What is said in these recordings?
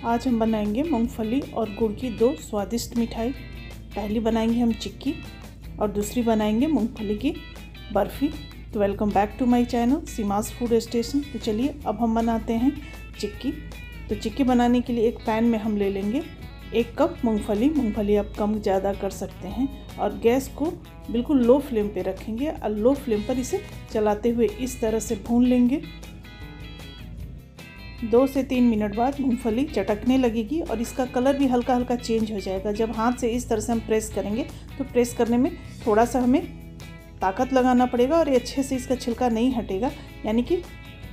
आज हम बनाएंगे मूंगफली और गुड़ की दो स्वादिष्ट मिठाई। पहली बनाएंगे हम चिक्की और दूसरी बनाएंगे मूंगफली की बर्फ़ी। तो welcome back to my channel सीमास फूड स्टेशन। तो चलिए अब हम बनाते हैं चिक्की। तो चिक्की बनाने के लिए एक पैन में हम ले लेंगे 1 कप मूंगफली आप कम ज़्यादा कर सकते हैं और गैस को बिल्कुल लो फ्लेम पे रखेंगे और लो फ्लेम पर इसे चलाते हुए इस तरह से भून लेंगे। 2 से 3 मिनट बाद मूंगफली चटकने लगेगी और इसका कलर भी हल्का हल्का चेंज हो जाएगा। जब हाथ से इस तरह से हम प्रेस करेंगे तो प्रेस करने में थोड़ा सा हमें ताकत लगाना पड़ेगा और ये अच्छे से इसका छिलका नहीं हटेगा, यानी कि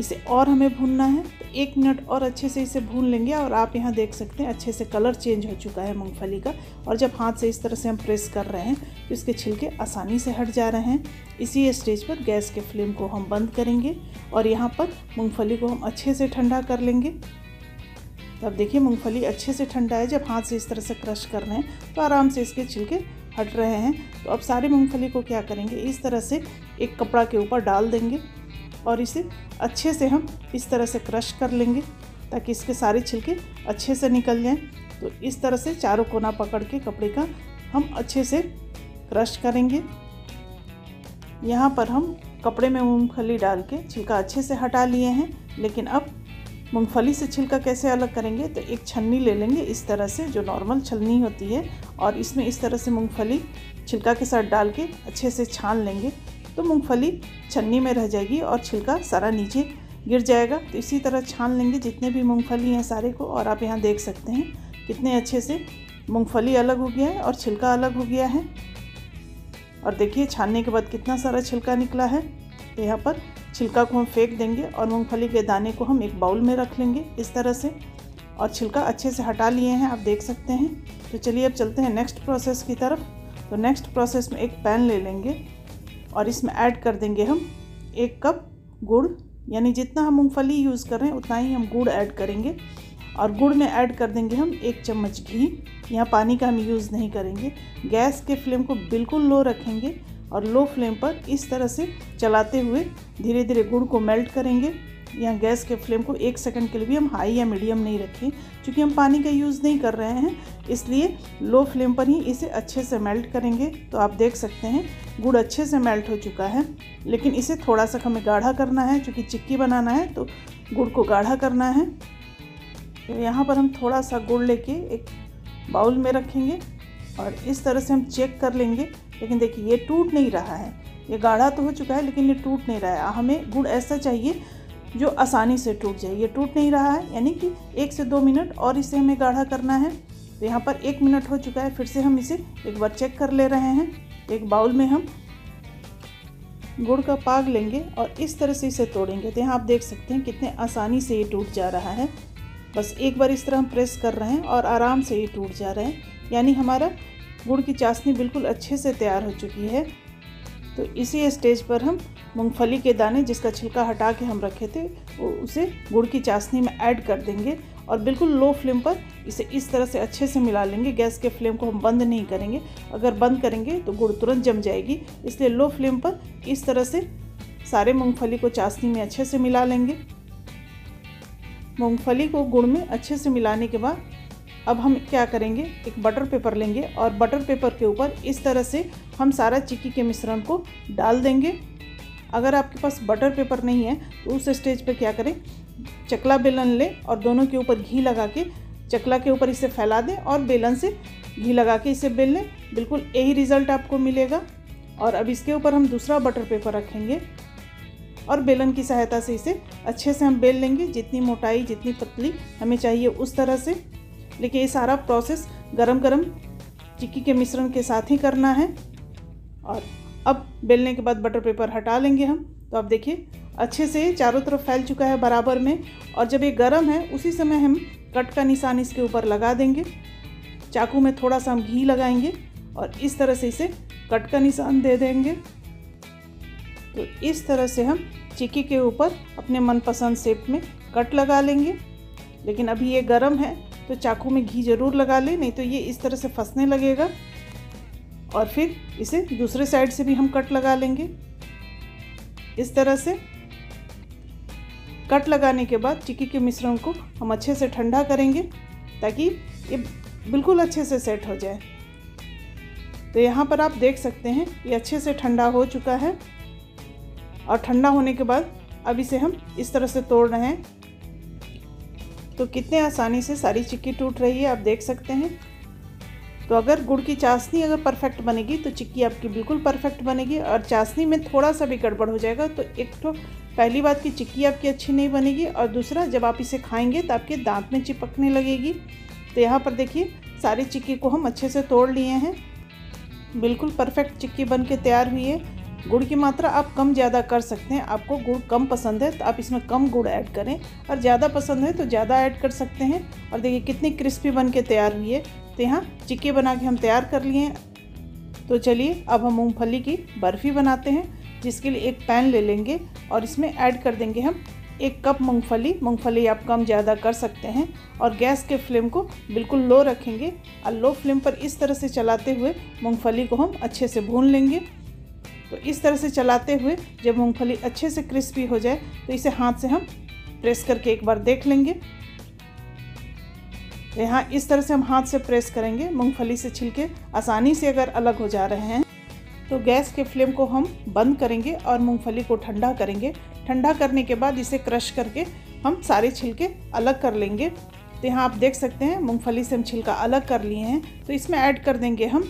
इसे और हमें भूनना है। तो 1 मिनट और अच्छे से इसे भून लेंगे और आप यहाँ देख सकते हैं अच्छे से कलर चेंज हो चुका है मूंगफली का। और जब हाथ से इस तरह से हम प्रेस कर रहे हैं तो इसके छिलके आसानी से हट जा रहे हैं। इसी स्टेज पर गैस के फ्लेम को हम बंद करेंगे और यहाँ पर मूंगफली को हम अच्छे से ठंडा कर लेंगे। तो अब देखिए मूंगफली अच्छे से ठंडा है। जब हाथ से इस तरह से क्रश कर रहे हैं तो आराम से इसके छिलके हट रहे हैं। तो अब सारे मूंगफली को क्या करेंगे, इस तरह से एक कपड़ा के ऊपर डाल देंगे और इसे अच्छे से हम इस तरह से क्रश कर लेंगे ताकि इसके सारे छिलके अच्छे से निकल जाएं। तो इस तरह से चारों कोना पकड़ के कपड़े का हम अच्छे से क्रश करेंगे। यहाँ पर हम कपड़े में मूंगफली डाल के छिलका अच्छे से हटा लिए हैं, लेकिन अब मूंगफली से छिलका कैसे अलग करेंगे। तो एक छन्नी ले लेंगे इस तरह से, जो नॉर्मल छलनी होती है, और इसमें इस तरह से मूंगफली छिलका के साथ डाल के अच्छे से छान लेंगे। तो मूंगफली छन्नी में रह जाएगी और छिलका सारा नीचे गिर जाएगा। तो इसी तरह छान लेंगे जितने भी मूंगफली हैं सारे को। और आप यहाँ देख सकते हैं कितने अच्छे से मूंगफली अलग हो गया है और छिलका अलग हो गया है। और देखिए छानने के बाद कितना सारा छिलका निकला है। तो यहाँ पर छिलका को हम फेंक देंगे और मूंगफली के दाने को हम एक बाउल में रख लेंगे इस तरह से, और छिलका अच्छे से हटा लिए हैं, आप देख सकते हैं। तो चलिए अब चलते हैं नेक्स्ट प्रोसेस की तरफ। तो नेक्स्ट प्रोसेस में एक पैन ले लेंगे और इसमें ऐड कर देंगे हम 1 कप गुड़, यानी जितना हम मूंगफली यूज़ कर रहे हैं उतना ही हम गुड़ ऐड करेंगे। और गुड़ में ऐड कर देंगे हम 1 चम्मच घी। यहाँ पानी का हम यूज़ नहीं करेंगे। गैस के फ्लेम को बिल्कुल लो रखेंगे और लो फ्लेम पर इस तरह से चलाते हुए धीरे धीरे गुड़ को मेल्ट करेंगे। यहाँ गैस के फ्लेम को 1 सेकंड के लिए भी हम हाई या मीडियम नहीं रखें, क्योंकि हम पानी का यूज़ नहीं कर रहे हैं, इसलिए लो फ्लेम पर ही इसे अच्छे से मेल्ट करेंगे। तो आप देख सकते हैं गुड़ अच्छे से मेल्ट हो चुका है, लेकिन इसे थोड़ा सा हमें गाढ़ा करना है, क्योंकि चिक्की बनाना है तो गुड़ को गाढ़ा करना है। तो यहाँ पर हम थोड़ा सा गुड़ लेके एक बाउल में रखेंगे और इस तरह से हम चेक कर लेंगे। लेकिन देखिए ये टूट नहीं रहा है, ये गाढ़ा तो हो चुका है लेकिन ये टूट नहीं रहा है। हमें गुड़ ऐसा चाहिए जो आसानी से टूट जाए। ये टूट नहीं रहा है, यानी कि 1 से 2 मिनट और इसे हमें गाढ़ा करना है। तो यहाँ पर 1 मिनट हो चुका है। फिर से हम इसे एक बार चेक कर ले रहे हैं। एक बाउल में हम गुड़ का पाग लेंगे और इस तरह से इसे तोड़ेंगे। तो यहाँ आप देख सकते हैं कितने आसानी से ये टूट जा रहा है। बस एक बार इस तरह हम प्रेस कर रहे हैं और आराम से ये टूट जा रहे हैं, यानी हमारा गुड़ की चाशनी बिल्कुल अच्छे से तैयार हो चुकी है। तो इसी स्टेज पर हम मूंगफली के दाने जिसका छिलका हटा के हम रखे थे वो उसे गुड़ की चाशनी में ऐड कर देंगे और बिल्कुल लो फ्लेम पर इसे इस तरह से अच्छे से मिला लेंगे। गैस के फ्लेम को हम बंद नहीं करेंगे, अगर बंद करेंगे तो गुड़ तुरंत जम जाएगी, इसलिए लो फ्लेम पर इस तरह से सारे मूंगफली को चाशनी में अच्छे से मिला लेंगे। मूंगफली को गुड़ में अच्छे से मिलाने के बाद अब हम क्या करेंगे, एक बटर पेपर लेंगे और बटर पेपर के ऊपर इस तरह से हम सारा चिक्की के मिश्रण को डाल देंगे। अगर आपके पास बटर पेपर नहीं है तो उस स्टेज पे क्या करें, चकला बेलन लें और दोनों के ऊपर घी लगा के चकला के ऊपर इसे फैला दें और बेलन से घी लगा के इसे बेल लें। बिल्कुल यही रिज़ल्ट आपको मिलेगा। और अब इसके ऊपर हम दूसरा बटर पेपर रखेंगे और बेलन की सहायता से इसे अच्छे से हम बेल लेंगे, जितनी मोटाई जितनी पतली हमें चाहिए उस तरह से। लेकिन ये सारा प्रोसेस गरम गरम चिक्की के मिश्रण के साथ ही करना है। और अब बेलने के बाद बटर पेपर हटा लेंगे हम। तो अब देखिए अच्छे से चारों तरफ फैल चुका है बराबर में, और जब ये गरम है उसी समय हम कट का निशान इसके ऊपर लगा देंगे। चाकू में थोड़ा सा हम घी लगाएंगे और इस तरह से इसे कट का निशान दे देंगे। तो इस तरह से हम चिक्की के ऊपर अपने मनपसंद शेप में कट लगा लेंगे। लेकिन अभी ये गरम है तो चाकू में घी ज़रूर लगा लें, नहीं तो ये इस तरह से फंसने लगेगा। और फिर इसे दूसरे साइड से भी हम कट लगा लेंगे। इस तरह से कट लगाने के बाद चिक्की के मिश्रण को हम अच्छे से ठंडा करेंगे ताकि ये बिल्कुल अच्छे से सेट हो जाए। तो यहाँ पर आप देख सकते हैं ये अच्छे से ठंडा हो चुका है और ठंडा होने के बाद अब इसे हम इस तरह से तोड़ रहे हैं। तो कितने आसानी से सारी चिक्की टूट रही है, आप देख सकते हैं। तो अगर गुड़ की चाशनी अगर परफेक्ट बनेगी तो चिक्की आपकी बिल्कुल परफेक्ट बनेगी, और चाशनी में थोड़ा सा भी गड़बड़ हो जाएगा तो एक तो पहली बात की चिक्की आपकी अच्छी नहीं बनेगी, और दूसरा जब आप इसे खाएंगे तो आपके दांत में चिपकने लगेगी। तो यहाँ पर देखिए सारी चिक्की को हम अच्छे से तोड़ लिए हैं, बिल्कुल परफेक्ट चिक्की बन के तैयार हुई है। गुड़ की मात्रा आप कम ज़्यादा कर सकते हैं, आपको गुड़ कम पसंद है तो आप इसमें कम गुड़ ऐड करें, और ज़्यादा पसंद है तो ज़्यादा ऐड कर सकते हैं। और देखिए कितनी क्रिस्पी बन के तैयार हुई है। तो यहाँ चिक्की बना के हम तैयार कर लिए हैं। तो चलिए अब हम मूंगफली की बर्फ़ी बनाते हैं, जिसके लिए एक पैन ले लेंगे और इसमें ऐड कर देंगे हम 1 कप मूंगफली आप कम ज़्यादा कर सकते हैं, और गैस के फ्लेम को बिल्कुल लो रखेंगे और लो फ्लेम पर इस तरह से चलाते हुए मूंगफली को हम अच्छे से भून लेंगे। तो इस तरह से चलाते हुए जब मूंगफली अच्छे से क्रिस्पी हो जाए तो इसे हाथ से हम प्रेस करके एक बार देख लेंगे। यहाँ इस तरह से हम हाथ से प्रेस करेंगे, मूंगफली से छिलके आसानी से अगर अलग हो जा रहे हैं तो गैस के फ्लेम को हम बंद करेंगे और मूंगफली को ठंडा करेंगे। ठंडा करने के बाद इसे क्रश करके हम सारे छिलके अलग कर लेंगे। तो यहाँ आप देख सकते हैं मूंगफली से हम छिलका अलग कर लिए हैं। तो इसमें ऐड कर देंगे हम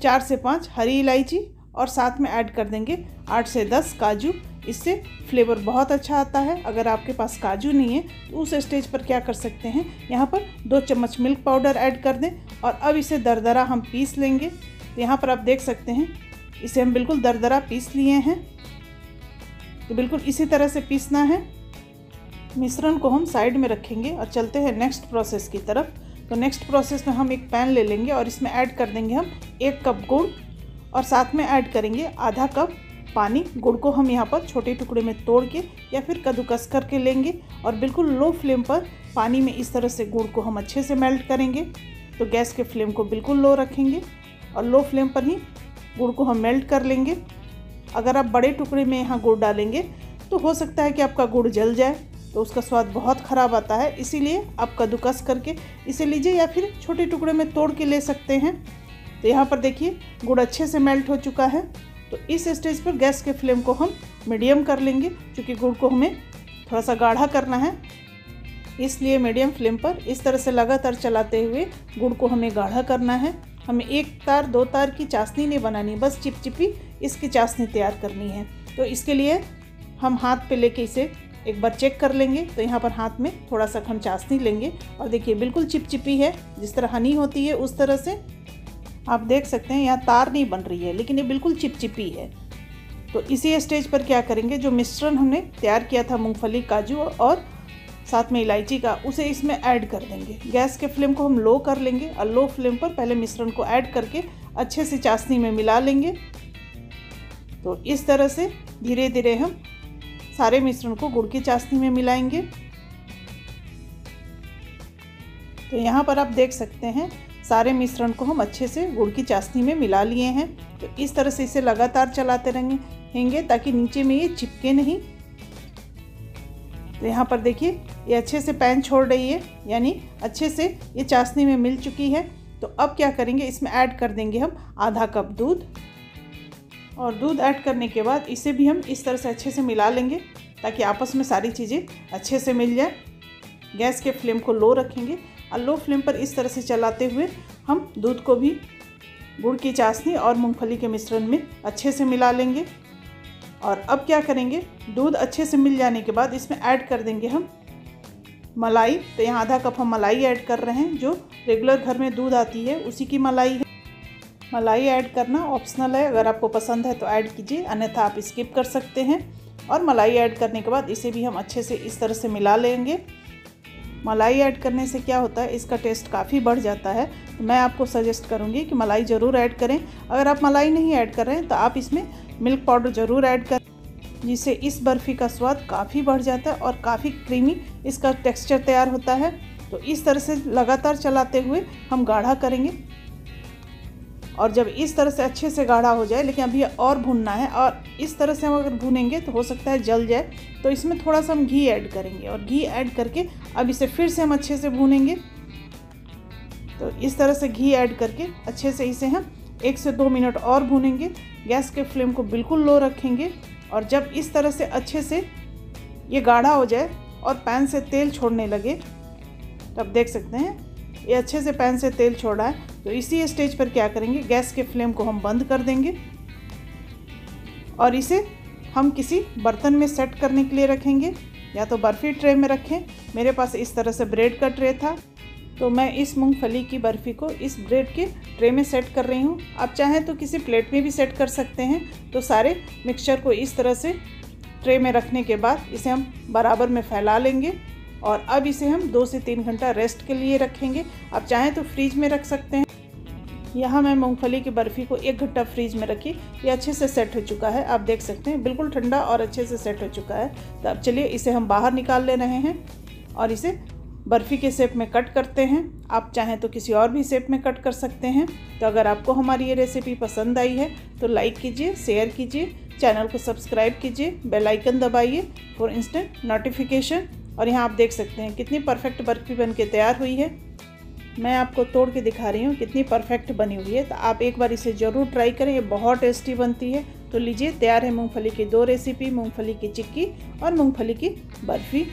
4 से 5 हरी इलायची, और साथ में ऐड कर देंगे 8 से 10 काजू। इससे फ्लेवर बहुत अच्छा आता है। अगर आपके पास काजू नहीं है तो उस स्टेज पर क्या कर सकते हैं, यहाँ पर 2 चम्मच मिल्क पाउडर ऐड कर दें, और अब इसे दरदरा हम पीस लेंगे। तो यहाँ पर आप देख सकते हैं इसे हम बिल्कुल दरदरा पीस लिए हैं। तो बिल्कुल इसी तरह से पीसना है। मिश्रण को हम साइड में रखेंगे और चलते हैं नेक्स्ट प्रोसेस की तरफ। तो नेक्स्ट प्रोसेस में हम एक पैन ले लेंगे और इसमें ऐड कर देंगे हम 1 कप गुड़, और साथ में ऐड करेंगे आधा कप पानी। गुड़ को हम यहाँ पर छोटे टुकड़े में तोड़ के या फिर कद्दूकस करके लेंगे, और बिल्कुल लो फ्लेम पर पानी में इस तरह से गुड़ को हम अच्छे से मेल्ट करेंगे। तो गैस के फ्लेम को बिल्कुल लो रखेंगे और लो फ्लेम पर ही गुड़ को हम मेल्ट कर लेंगे। अगर आप बड़े टुकड़े में यहाँ गुड़ डालेंगे तो हो सकता है कि आपका गुड़ जल जाए, तो उसका स्वाद बहुत ख़राब आता है। इसीलिए आप कद्दूकस करके इसे लीजिए या फिर छोटे टुकड़े में तोड़ के ले सकते हैं। तो यहाँ पर देखिए गुड़ अच्छे से मेल्ट हो चुका है। तो इस स्टेज पर गैस के फ्लेम को हम मीडियम कर लेंगे, क्योंकि गुड़ को हमें थोड़ा सा गाढ़ा करना है, इसलिए मीडियम फ्लेम पर इस तरह से लगातार चलाते हुए गुड़ को हमें गाढ़ा करना है। हमें 1 तार 2 तार की चाशनी नहीं बनानी, बस चिपचिपी इसकी चाशनी तैयार करनी है। तो इसके लिए हम हाथ पे लेके इसे एक बार चेक कर लेंगे। तो यहाँ पर हाथ में थोड़ा सा हम चाशनी लेंगे और देखिए बिल्कुल चिपचिपी है, जिस तरह हनी होती है उस तरह से। आप देख सकते हैं यहाँ तार नहीं बन रही है, लेकिन ये बिल्कुल चिपचिपी है। तो इसी स्टेज पर क्या करेंगे, जो मिश्रण हमने तैयार किया था मूंगफली, काजू और साथ में इलायची का, उसे इसमें ऐड कर देंगे। गैस के फ्लेम को हम लो कर लेंगे और लो फ्लेम पर पहले मिश्रण को ऐड करके अच्छे से चाशनी में मिला लेंगे। तो इस तरह से धीरे धीरे हम सारे मिश्रण को गुड़ की चाशनी में मिलाएंगे। तो यहाँ पर आप देख सकते हैं सारे मिश्रण को हम अच्छे से गुड़ की चाशनी में मिला लिए हैं। तो इस तरह से इसे लगातार चलाते रहेंगे ताकि नीचे में ये चिपके नहीं। तो यहाँ पर देखिए ये अच्छे से पैन छोड़ रही है, यानी अच्छे से ये चाशनी में मिल चुकी है। तो अब क्या करेंगे, इसमें ऐड कर देंगे हम आधा कप दूध, और दूध ऐड करने के बाद इसे भी हम इस तरह से अच्छे से मिला लेंगे ताकि आपस में सारी चीज़ें अच्छे से मिल जाए। गैस के फ्लेम को लो रखेंगे और लो फ्लेम पर इस तरह से चलाते हुए हम दूध को भी गुड़ की चाशनी और मूंगफली के मिश्रण में अच्छे से मिला लेंगे। और अब क्या करेंगे, दूध अच्छे से मिल जाने के बाद इसमें ऐड कर देंगे हम मलाई। तो यहाँ आधा कप हम मलाई ऐड कर रहे हैं, जो रेगुलर घर में दूध आती है उसी की मलाई है। मलाई ऐड करना ऑप्शनल है, अगर आपको पसंद है तो ऐड कीजिए, अन्यथा आप स्किप कर सकते हैं। और मलाई ऐड करने के बाद इसे भी हम अच्छे से इस तरह से मिला लेंगे। मलाई ऐड करने से क्या होता है, इसका टेस्ट काफ़ी बढ़ जाता है। तो मैं आपको सजेस्ट करूँगी कि मलाई ज़रूर ऐड करें। अगर आप मलाई नहीं ऐड कर रहे हैं तो आप इसमें मिल्क पाउडर ज़रूर ऐड करें, जिससे इस बर्फ़ी का स्वाद काफ़ी बढ़ जाता है और काफ़ी क्रीमी इसका टेक्सचर तैयार होता है। तो इस तरह से लगातार चलाते हुए हम गाढ़ा करेंगे, और जब इस तरह से अच्छे से गाढ़ा हो जाए, लेकिन अभी और भूनना है, और इस तरह से हम अगर भूनेंगे तो हो सकता है जल जाए। तो इसमें थोड़ा सा हम घी ऐड करेंगे, और घी ऐड करके अब इसे फिर से हम अच्छे से भूनेंगे। तो इस तरह से घी ऐड करके अच्छे से इसे हम 1 से 2 मिनट और भूनेंगे। गैस के फ्लेम को बिल्कुल लो रखेंगे और जब इस तरह से अच्छे से ये गाढ़ा हो जाए और पैन से तेल छोड़ने लगे, तब देख सकते हैं ये अच्छे से पैन से तेल छोड़ा है। तो इसी स्टेज पर क्या करेंगे, गैस के फ्लेम को हम बंद कर देंगे और इसे हम किसी बर्तन में सेट करने के लिए रखेंगे, या तो बर्फ़ी ट्रे में रखें। मेरे पास इस तरह से ब्रेड का ट्रे था, तो मैं इस मूंगफली की बर्फ़ी को इस ब्रेड के ट्रे में सेट कर रही हूँ। आप चाहें तो किसी प्लेट में भी सेट कर सकते हैं। तो सारे मिक्सचर को इस तरह से ट्रे में रखने के बाद इसे हम बराबर में फैला लेंगे और अब इसे हम 2 से 3 घंटा रेस्ट के लिए रखेंगे। आप चाहें तो फ्रीज में रख सकते हैं। यहाँ मैं मूंगफली की बर्फ़ी को 1 घंटा फ्रीज में रखी, ये अच्छे से सेट हो चुका है। आप देख सकते हैं बिल्कुल ठंडा और अच्छे से सेट हो चुका है। तो अब चलिए इसे हम बाहर निकाल ले रहे हैं और इसे बर्फ़ी के शेप में कट करते हैं। आप चाहें तो किसी और भी शेप में कट कर सकते हैं। तो अगर आपको हमारी ये रेसिपी पसंद आई है तो लाइक कीजिए, शेयर कीजिए, चैनल को सब्सक्राइब कीजिए, बेल आइकन दबाइए फॉर इंस्टेंट नोटिफिकेशन। और यहाँ आप देख सकते हैं कितनी परफेक्ट बर्फ़ी बन के तैयार हुई है। मैं आपको तोड़ के दिखा रही हूँ कितनी परफेक्ट बनी हुई है। तो आप एक बार इसे ज़रूर ट्राई करें, ये बहुत टेस्टी बनती है। तो लीजिए, तैयार है मूंगफली की 2 रेसिपी, मूंगफली की चिक्की और मूंगफली की बर्फ़ी।